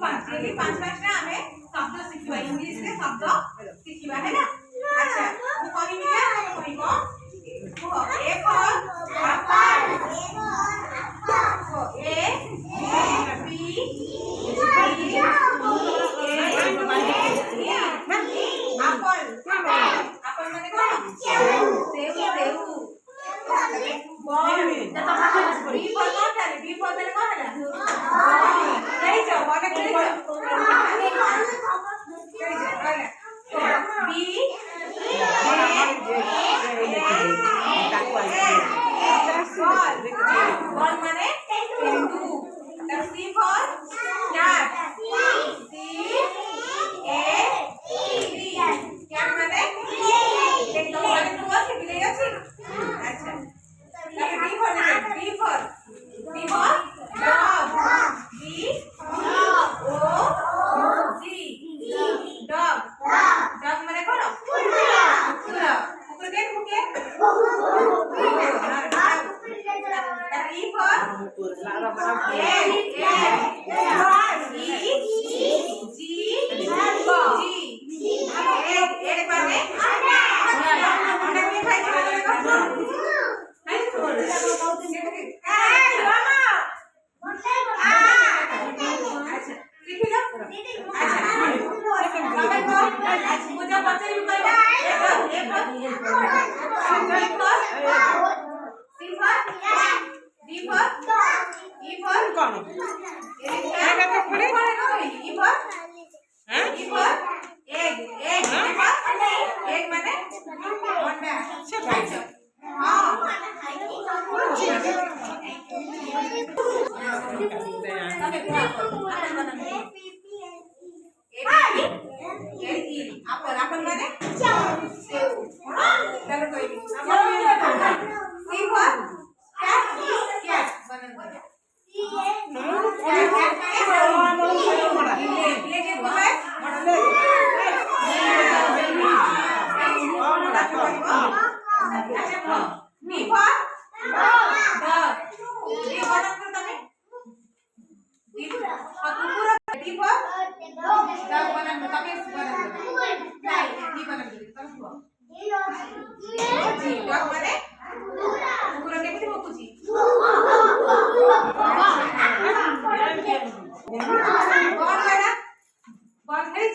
पांच डेली पांच पांच ना हमें शब्द सीखिबा इंग्लिश रे शब्द सीखिबा है ना। अच्छा तू कहिबी क्या कहिबो A for apple A B apple माने कोन सेव सेव बॉल बी फॉर कौन है बी फॉर मैंने कौन है नहीं जाओ वाला नहीं जाओ बी बॉल माने टू तब C for cat C A T cat माने एक तो वाले टू আছে বিলে আছে আচ্ছা तब D for dog D O G dog dog माने कोन कुकुर कुकुर के मुके तब E for egg माने अंडा के खाई बॉल खेल